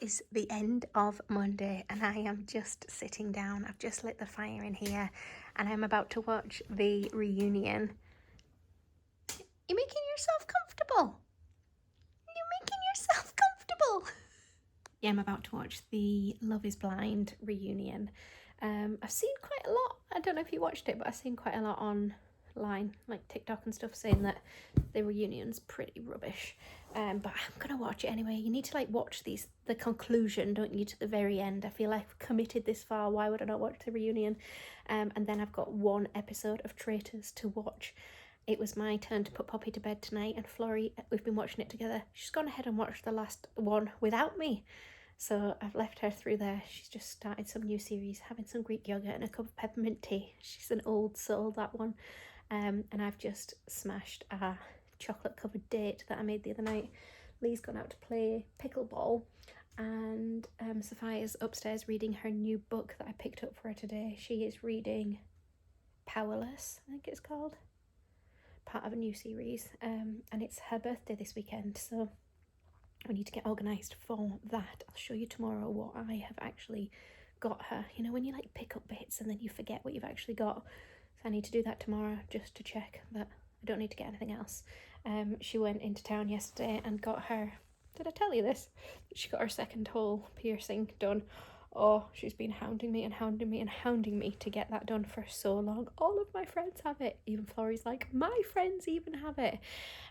is the end of Monday and I am just sitting down. I've just lit the fire in here and I'm about to watch the reunion. You're making yourself comfortable. You're making yourself comfortable. Yeah, I'm about to watch the Love is Blind reunion. I've seen quite a lot. I don't know if you watched it, but I've seen quite a lot online, like TikTok and stuff, saying that the reunion's pretty rubbish. But I'm gonna watch it anyway. You need to like watch the conclusion, don't you, to the very end. I feel like I've committed this far. Why would I not watch the reunion? And then I've got one episode of Traitors to watch. It was my turn to put Poppy to bed tonight, and Florrie, we've been watching it together. She's gone ahead and watched the last one without me. So I've left her through there. She's just started some new series, having some Greek yogurt and a cup of peppermint tea. She's an old soul, that one. And I've just smashed a chocolate covered date that I made the other night. Lee's gone out to play pickleball, and Sophia's upstairs reading her new book that I picked up for her today. She is reading Powerless, I think it's called, part of a new series, and it's her birthday this weekend, so I need to get organised for that. I'll show you tomorrow what I have actually got her. You know, when you like pick up bits and then you forget what you've actually got. So I need to do that tomorrow just to check that I don't need to get anything else. She went into town yesterday and got her, did I tell you this? She got her second hole piercing done. Oh, she's been hounding me and hounding me and hounding me to get that done for so long. All of my friends have it. Even Florrie's like, my friends even have it.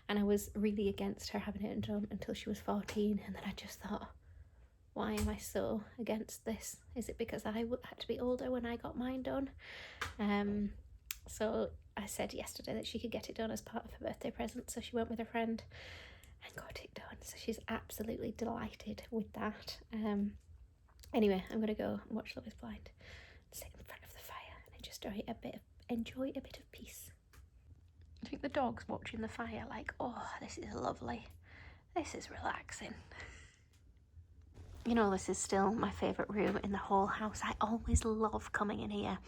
And I was really against her having it done until she was 14. And then I just thought, why am I so against this? Is it because I had to be older when I got mine done? So I said yesterday that she could get it done as part of her birthday present. So she went with her friend and got it done. So she's absolutely delighted with that. Anyway, I'm gonna go and watch Love is Blind, sit in front of the fire and just enjoy a bit of peace. I think the dog's watching the fire like, oh, this is lovely. This is relaxing. You know, this is still my favourite room in the whole house. I always love coming in here.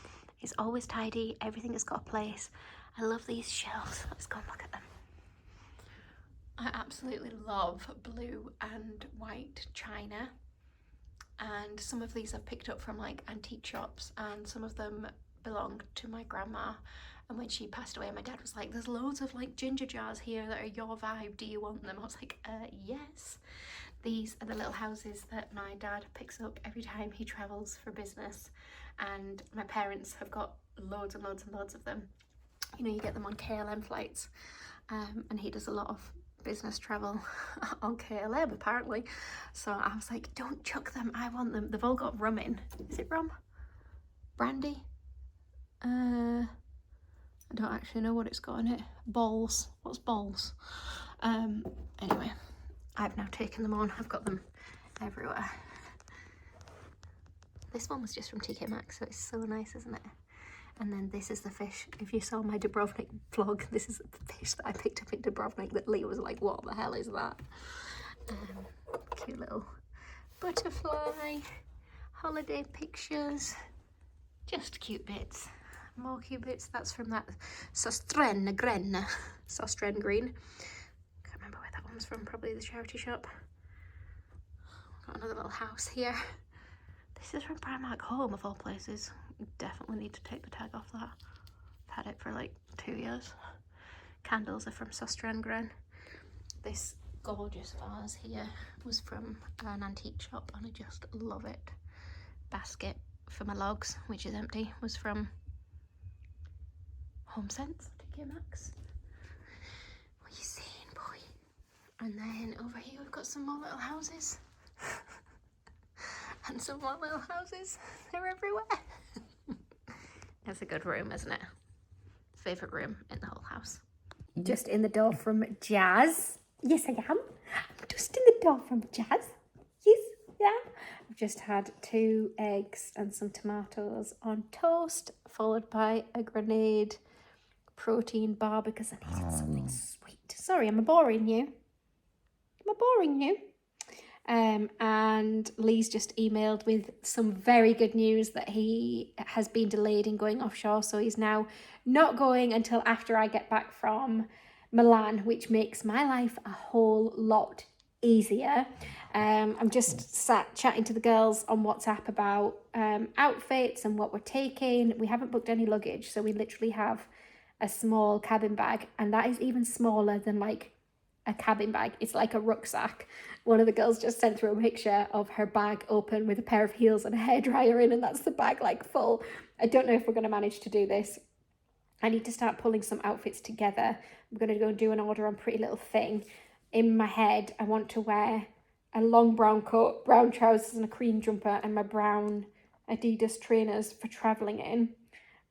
It's always tidy, everything has got a place. I love these shelves. Let's go and look at them. I absolutely love blue and white china. And some of these I've picked up from like antique shops, and some of them belong to my grandma. And when she passed away, my dad was like, there's loads of like ginger jars here that are your vibe. Do you want them? I was like, yes. These are the little houses that my dad picks up every time he travels for business. And my parents have got loads and loads and loads of them. You know, you get them on KLM flights. And he does a lot of business travel on KLM apparently. So I was like, don't chuck them, I want them. They've all got rum in. Is it rum? Brandy? I don't actually know what it's got in it. Balls. What's balls? Anyway, I've now taken them on. I've got them everywhere. This one was just from TK Maxx, so it's so nice, isn't it? And then this is the fish. If you saw my Dubrovnik vlog, this is the fish that I picked up in Dubrovnik that Lee was like, what the hell is that? Cute little butterfly, holiday pictures, just cute bits. More cute bits. That's from that Sostren Green. Can't remember where that one was from, probably the charity shop. Got another little house here. This is from Primark Home, of all places. You definitely need to take the tag off that. I've had it for like 2 years. Candles are from Sostren. This gorgeous vase here was from an antique shop and I just love it. Basket for my logs, which is empty, was from Home Sense, TK Maxx. What are you saying, boy? And then over here we've got some more little houses. And some more little houses. They're everywhere. It's a good room, isn't it? Favourite room in the whole house. Just in the door from Jazz. Yes, I am. I'm just in the door from Jazz. Yes, yeah. I've just had 2 eggs and some tomatoes on toast, followed by a grenade protein bar because I needed something sweet. Sorry, am I boring you? And Lee's just emailed with some very good news that he has been delayed in going offshore, so he's now not going until after I get back from Milan, which makes my life a whole lot easier. I'm just sat chatting to the girls on WhatsApp about outfits and what we're taking. We haven't booked any luggage, so we literally have a small cabin bag, and that is even smaller than like a cabin bag. It's like a rucksack. One of the girls just sent through a picture of her bag open with a pair of heels and a hairdryer in, and that's the bag like full. I don't know if we're going to manage to do this. I need to start pulling some outfits together. I'm going to go and do an order on Pretty Little Thing. In my head, I want to wear a long brown coat, brown trousers and a cream jumper, and my brown Adidas trainers for travelling in.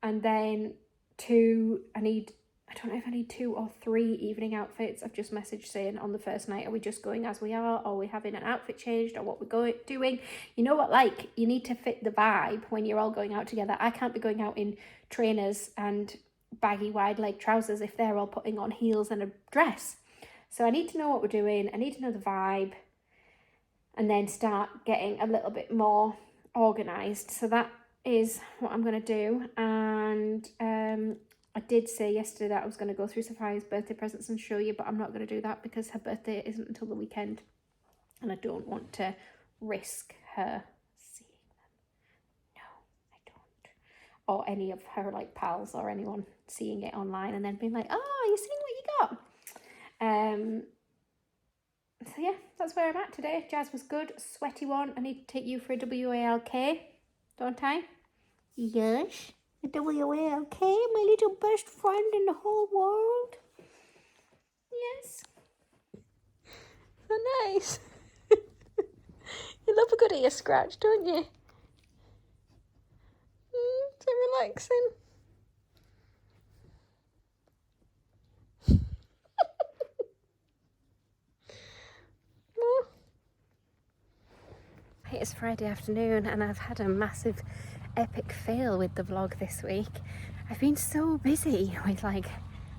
And then I don't know if I need 2 or 3 evening outfits. I've just messaged saying on the first night, are we just going as we are, or are we having an outfit changed, or what we're doing? You know what, like, you need to fit the vibe when you're all going out together. I can't be going out in trainers and baggy wide leg trousers if they're all putting on heels and a dress. So I need to know what we're doing. I need to know the vibe, and then start getting a little bit more organised. So that is what I'm going to do. And I did say yesterday that I was going to go through Sophia's birthday presents and show you, but I'm not going to do that because her birthday isn't until the weekend, and I don't want to risk her seeing them. No, I don't. Or any of her like pals or anyone seeing it online and then being like, oh, you seen what you got? So yeah, that's where I'm at today. Jazz was good. Sweaty one. I need to take you for a WALK, don't I? Yes. A WALK, my little best friend in the whole world. Yes. So nice. You love a good ear scratch, don't you? So relaxing. It's Friday afternoon and I've had a massive epic fail with the vlog this week. I've been so busy with like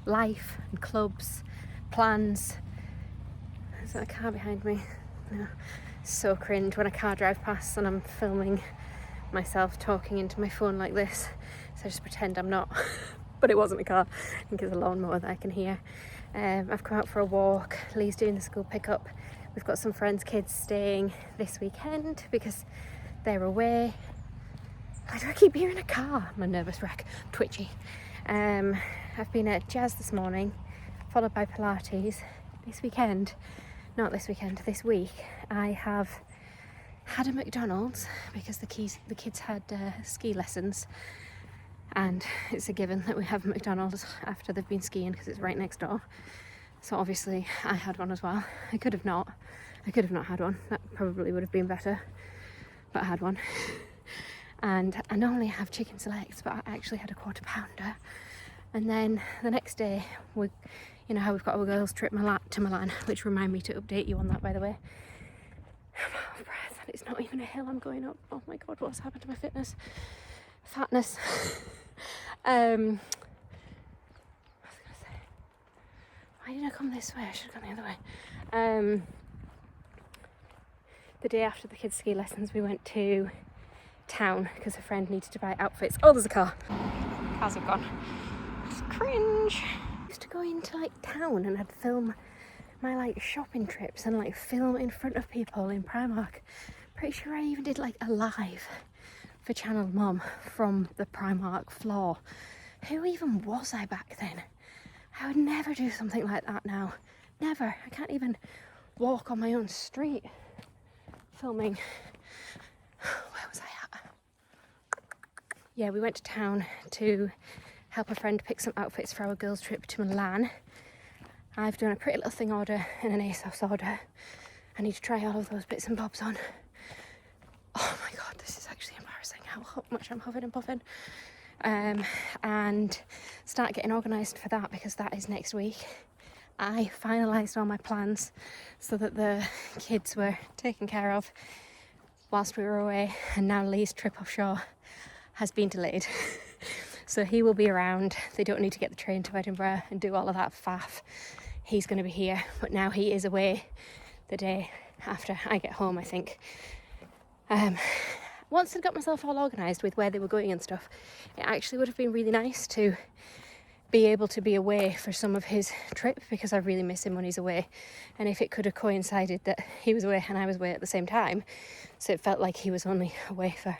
life and clubs, plans. There's that car behind me. No. So cringe when a car drives past and I'm filming myself talking into my phone like this. So I just pretend I'm not. But it wasn't a car. I think it's a lawnmower that I can hear. I've come out for a walk. Lee's doing the school pickup. We've got some friends' kids staying this weekend because they're away. Why do I keep hearing a car? I'm a nervous wreck. I'm twitchy. I've been at Jazz this morning, followed by Pilates. This week, I have had a McDonald's because the kids had ski lessons. And it's a given that we have McDonald's after they've been skiing because it's right next door. So obviously I had one as well. I could have not had one. That probably would have been better. But I had one. And I normally have chicken selects, but I actually had a quarter pounder. And then the next day, you know how we've got our girls' trip to Milan, which remind me to update you on that, by the way. I'm out of breath and it's not even a hill I'm going up. Oh my God, what's happened to my fatness? Why did I come this way? I should have gone the other way. The day after the kids' ski lessons, we went to town because a friend needed to buy outfits. Oh, there's a car. Cars have gone. It's cringe. I used to go into like town and I'd film my like shopping trips and like film in front of people in Primark. Pretty sure I even did like a live for Channel Mum from the Primark floor. Who even was I back then? I would never do something like that now. Never. I can't even walk on my own street filming. Where was I at? Yeah, we went to town to help a friend pick some outfits for our girls' trip to Milan. I've done a Pretty Little Thing order and an ASOS order. I need to try all of those bits and bobs on. Oh my God, this is actually embarrassing how much I'm huffing and puffing. And start getting organised for that because that is next week. I finalised all my plans so that the kids were taken care of whilst we were away, and now Lee's trip offshore has been delayed. So he will be around. They don't need to get the train to Edinburgh and do all of that faff. He's going to be here, but now he is away the day after I get home, I think. Once I'd got myself all organised with where they were going and stuff, it actually would have been really nice to be able to be away for some of his trip, because I really miss him when he's away. And if it could have coincided that he was away and I was away at the same time, so it felt like he was only away for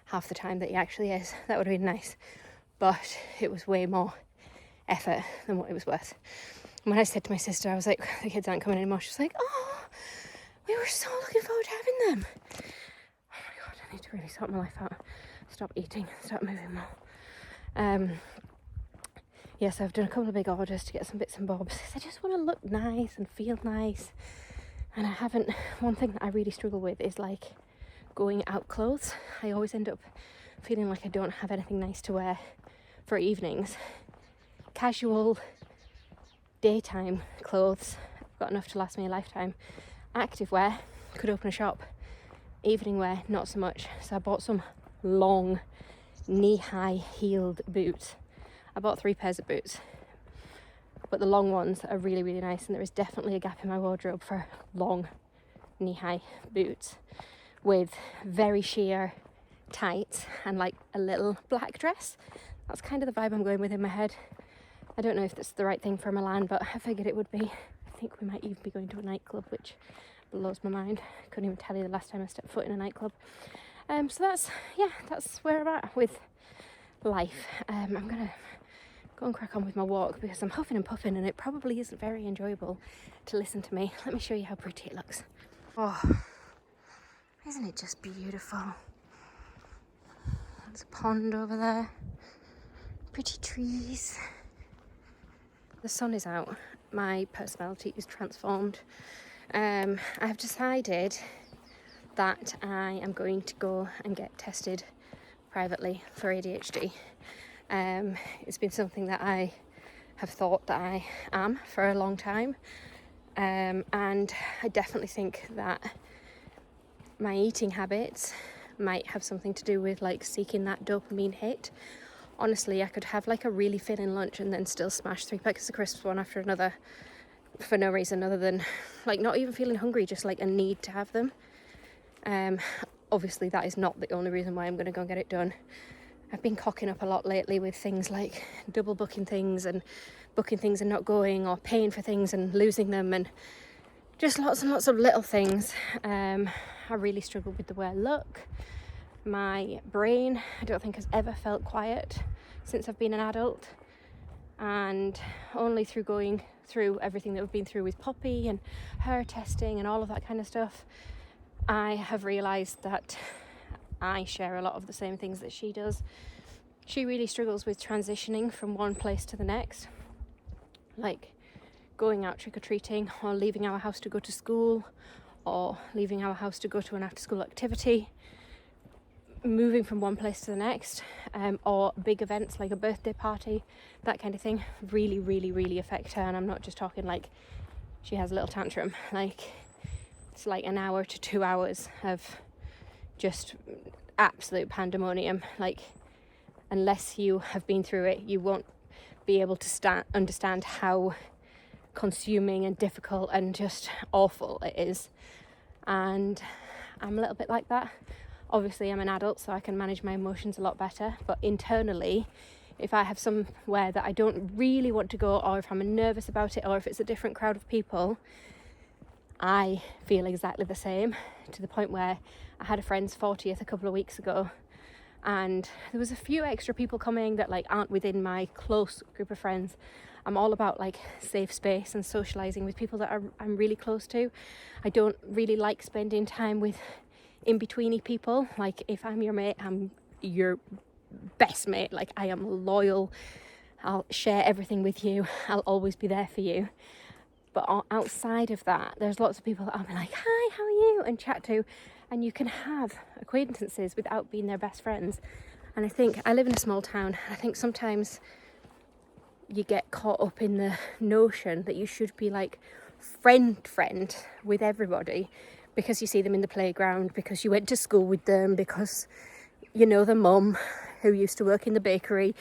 half the time that he actually is, that would have been nice. But it was way more effort than what it was worth. And when I said to my sister, I was like, the kids aren't coming anymore, she was like, oh, we were so looking forward to having them. Oh my god, I need to really sort my life out. Stop eating, start moving more. Yes, I've done a couple of big orders to get some bits and bobs. I just want to look nice and feel nice. And I haven't, one thing that I really struggle with is like going out clothes. I always end up feeling like I don't have anything nice to wear for evenings. Casual daytime clothes, I've got enough to last me a lifetime. Active wear, could open a shop. Evening wear, not so much. So I bought some long knee-high heeled boots. I bought 3 pairs of boots, but the long ones are really, really nice, and there is definitely a gap in my wardrobe for long knee-high boots with very sheer tights and like a little black dress. That's kind of the vibe I'm going with in my head. I don't know if that's the right thing for Milan, but I figured it would be. I think we might even be going to a nightclub, which blows my mind. I couldn't even tell you the last time I stepped foot in a nightclub. So that's where I'm at with life. I'm gonna go and crack on with my walk because I'm huffing and puffing and it probably isn't very enjoyable to listen to me. Let me show you how pretty it looks. Oh, isn't it just beautiful? There's a pond over there, pretty trees. The sun is out, my personality is transformed. I have decided that I am going to go and get tested privately for ADHD. It's been something that I have thought that I am for a long time, and I definitely think that my eating habits might have something to do with like seeking that dopamine hit. Honestly, I could have like a really filling lunch and then still smash 3 packets of crisps one after another for no reason other than like not even feeling hungry, just like a need to have them. Obviously that is not the only reason why I'm going to go and get it done. I've been cocking up a lot lately with things like double booking things and booking things and not going, or paying for things and losing them, and just lots and lots of little things. I really struggle with the way I look. My brain, I don't think has ever felt quiet since I've been an adult, and only through going through everything that we've been through with Poppy and her testing and all of that kind of stuff, I have realised that I share a lot of the same things that she does. She really struggles with transitioning from one place to the next, like going out trick-or-treating, or leaving our house to go to school, or leaving our house to go to an after-school activity, moving from one place to the next, or big events like a birthday party, that kind of thing, really, really, really affect her. And I'm not just talking like she has a little tantrum, like it's like an hour to 2 hours of just absolute pandemonium. Like, unless you have been through it, you won't be able to understand how consuming and difficult and just awful it is. And I'm a little bit like that. Obviously I'm an adult, so I can manage my emotions a lot better, but internally, if I have somewhere that I don't really want to go, or if I'm nervous about it, or if it's a different crowd of people, I feel exactly the same, to the point where I had a friend's 40th a couple of weeks ago, and there was a few extra people coming that like aren't within my close group of friends. I'm all about like safe space and socializing with people that I'm really close to. I don't really like spending time with in-betweeny people. Like, if I'm your mate, I'm your best mate. Like, I am loyal, I'll share everything with you, I'll always be there for you. But outside of that, there's lots of people that I'll be like, hi, how are you, and chat to, and you can have acquaintances without being their best friends. And I think, I live in a small town, I think sometimes you get caught up in the notion that you should be like friend with everybody, because you see them in the playground, because you went to school with them, because you know the mum who used to work in the bakery.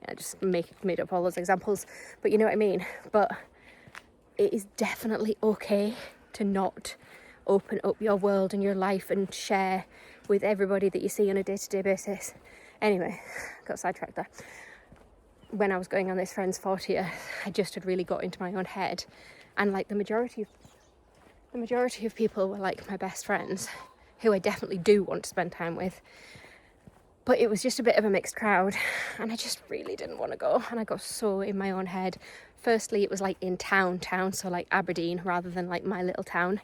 I just made up all those examples, but you know what I mean. But it is definitely okay to not open up your world and your life and share with everybody that you see on a day-to-day basis. Anyway, got sidetracked there. when I was going on this friend's 40th, I just had really got into my own head, and like the majority of people were like my best friends, who I definitely do want to spend time with. But it was just a bit of a mixed crowd, and I just really didn't want to go, and I got so in my own head. Firstly, it was like in town, so like Aberdeen rather than like my little town.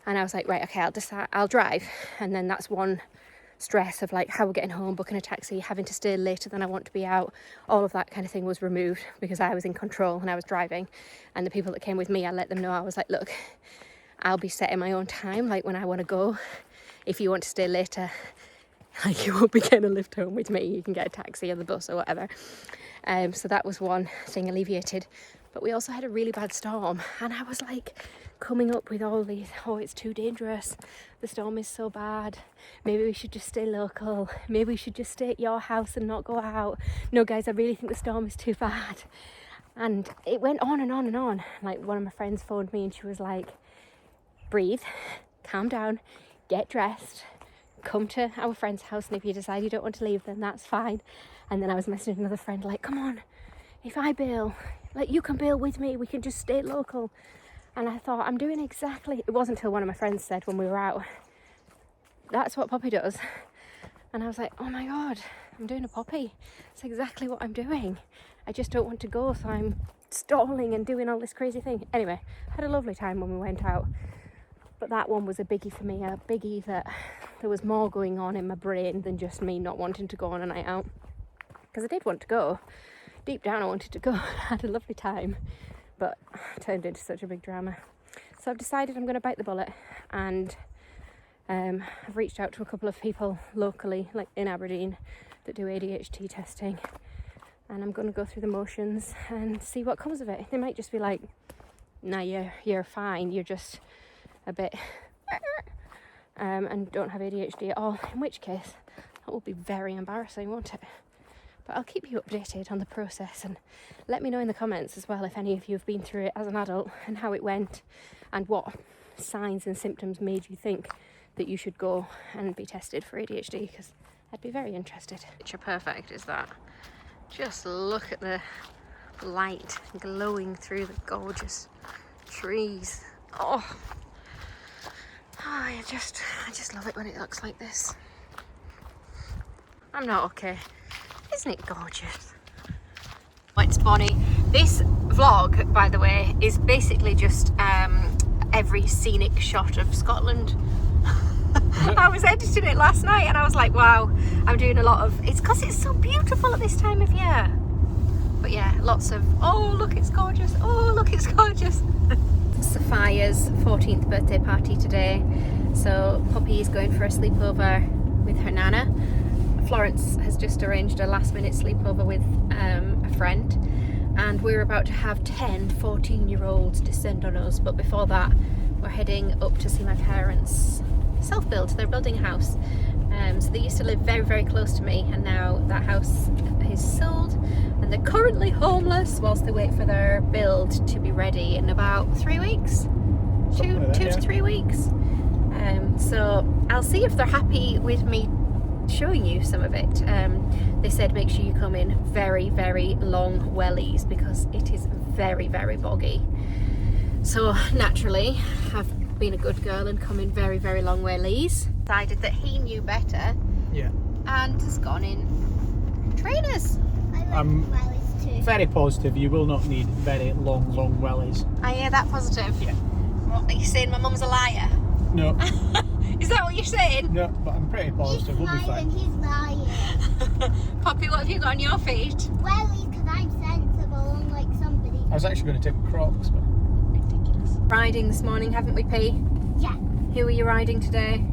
And I was like, right, okay, I'll drive. And then that's one stress of like how we're getting home, booking a taxi, having to stay later than I want to be out. All of that kind of thing was removed because I was in control and I was driving. And the people that came with me, I let them know, I was like, look, I'll be setting my own time, like when I want to go. If you want to stay later, like you won't be getting a lift home with me. You can get a taxi or the bus or whatever. So that was one thing alleviated. But we also had a really bad storm, and I was like coming up with all these, oh, it's too dangerous, the storm is so bad, maybe we should just stay local, maybe we should just stay at your house and not go out. No guys, I really think the storm is too bad. And it went on and on and on. Like one of my friends phoned me and she was like, breathe, calm down, get dressed, come to our friend's house, and if you decide you don't want to leave, then that's fine. And then I was messaging another friend like, come on, if I bail, like you can bail with me, we can just stay local. And I thought, I'm doing exactly, it wasn't until one of my friends said when we were out, that's what Poppy does. And I was like, oh my God, I'm doing a Poppy. It's exactly what I'm doing. I just don't want to go, so I'm stalling and doing all this crazy thing. Anyway, I had a lovely time when we went out. But that one was a biggie for me, a biggie that there was more going on in my brain than just me not wanting to go on a night out. Because I did want to go. Deep down I wanted to go. I had a lovely time. But it turned into such a big drama. So I've decided I'm going to bite the bullet, and I've reached out to a couple of people locally, like in Aberdeen, that do ADHD testing, and I'm going to go through the motions and see what comes of it. They might just be like, nah, you're fine, you're just a bit and don't have ADHD at all, in which case that will be very embarrassing, won't it? But I'll keep you updated on the process, and let me know in the comments as well if any of you have been through it as an adult and how it went, and what signs and symptoms made you think that you should go and be tested for ADHD, because I'd be very interested. Picture perfect is that. Just look at the light glowing through the gorgeous trees. Oh, I just love it when it looks like this. I'm not okay. Isn't it gorgeous? It's Bonnie. This vlog, by the way, is basically just every scenic shot of Scotland. I was editing it last night and I was like, wow, I'm doing a lot of, it's because it's so beautiful at this time of year. But yeah, lots of, oh look, it's gorgeous, oh look, it's gorgeous. Sophia's 14th birthday party today, so Poppy is going for a sleepover with her nana. Florence has just arranged a last minute sleepover with a friend, and we're about to have 10 14-year-olds descend on us, but before that we're heading up to see my parents self-build. They're building a house, so they used to live very, very close to me, and now that house is sold and they're currently homeless whilst they wait for their build to be ready in about 3 weeks, two to 3 weeks. So I'll see if they're happy with me showing you some of it. They said make sure you come in very, very long wellies because it is very, very boggy. So naturally I've been a good girl and come in very, very long wellies. Decided that he knew better, yeah, and has gone in trainers. I'm very positive you will not need very long wellies. I hear that positive. Yeah. What, are you saying my mum's a liar? No. Is that what you're saying? No, but I'm pretty positive we'll be fine. He's lying. Poppy, what have you got on your feet? Well, because I'm sensible, unlike somebody. I was actually going to take Crocs, but Ridiculous. Riding this morning, haven't we, P? Yeah. Who are you riding today?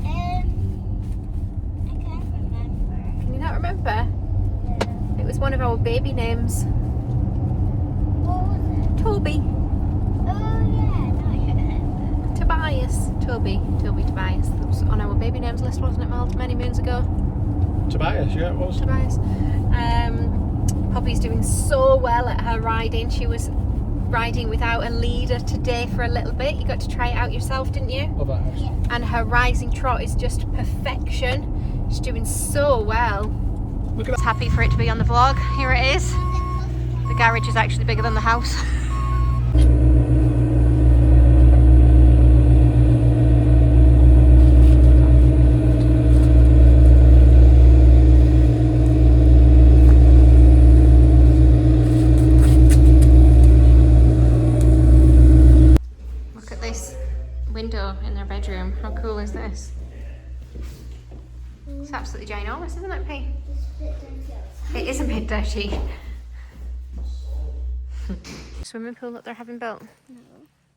I can't remember. Can you not remember? It was one of our baby names. What was it? Toby. Oh yeah, no, I remember. Tobias. Toby Tobias. That was on our baby names list, wasn't it, Mal? Many moons ago. Tobias, yeah, it was. Tobias. Poppy's doing so well at her riding. She was riding without a leader today for a little bit. You got to try it out yourself, didn't you? Love that house. Yeah. And her rising trot is just perfection. She's doing so well. Look at that. Happy for it to be on the vlog. Here it is. The garage is actually bigger than the house. Look at this window in their bedroom. How cool is this? It's absolutely ginormous, isn't it, P? It is a bit dirty. Swimming pool that they're having built? No,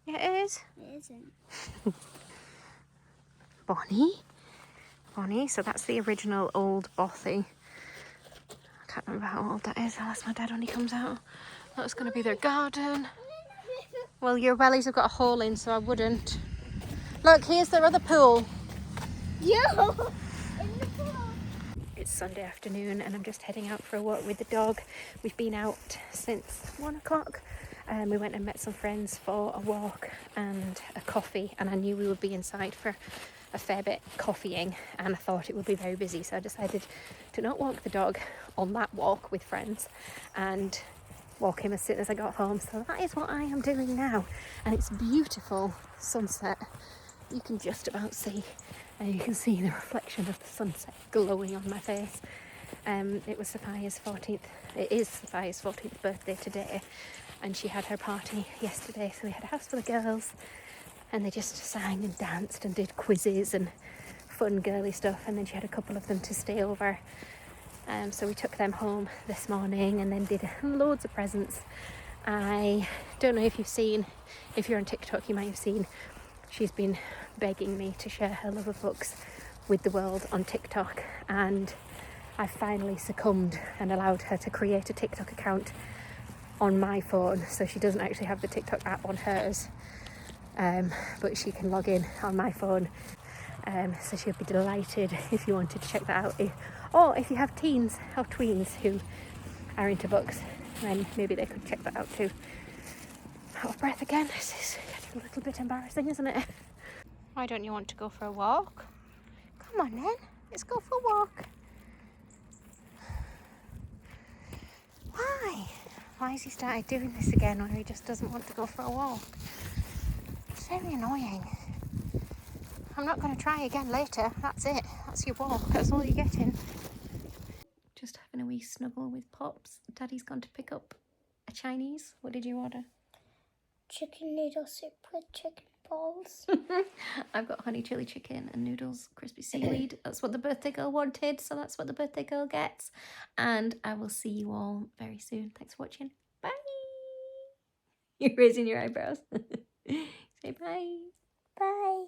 Yeah, it is. it isn't. Bonnie, so that's the original old bothy. I can't remember how old that is. I'll ask my dad when he comes out. That's going to be their garden. Well, your wellies have got a hole in, so I wouldn't. Look, here's their other pool. Yo! In the pool. It's Sunday afternoon and I'm just heading out for a walk with the dog. We've been out since 1 o'clock. We went and met some friends for a walk and a coffee, and I knew we would be inside for a fair bit coffeeing, and I thought it would be very busy, so I decided to not walk the dog on that walk with friends and walk him as soon as I got home. So that is what I am doing now, and it's beautiful sunset. You can just about see, and you can see the reflection of the sunset glowing on my face. It was Sophia's 14th, it is Sophia's 14th birthday today, and she had her party yesterday, so we had a house full of girls and they just sang and danced and did quizzes and fun girly stuff, and then she had a couple of them to stay over. So we took them home this morning and then did loads of presents. I don't know if you've seen, if you're on TikTok you might have seen, she's been begging me to share her love of books with the world on TikTok, and I finally succumbed and allowed her to create a TikTok account on my phone, so she doesn't actually have the TikTok app on hers, but she can log in on my phone. So she'll be delighted if you wanted to check that out. Or if you have teens or tweens who are into books, then maybe they could check that out too. Out of breath again. This is getting a little bit embarrassing, isn't it? Why don't you want to go for a walk? Come on then, let's go for a walk. Why? Why has he started doing this again where he just doesn't want to go for a walk? It's very annoying. I'm not going to try again later. That's it. That's your walk. That's all you're getting. Just having a wee snuggle with Pops. Daddy's gone to pick up a Chinese. What did you order? Chicken noodle soup with chicken balls. I've got honey chili chicken and noodles, crispy seaweed. That's what the birthday girl wanted, so that's what the birthday girl gets. And I will see you all very soon. Thanks for watching. Bye. You're raising your eyebrows. Say bye. Bye.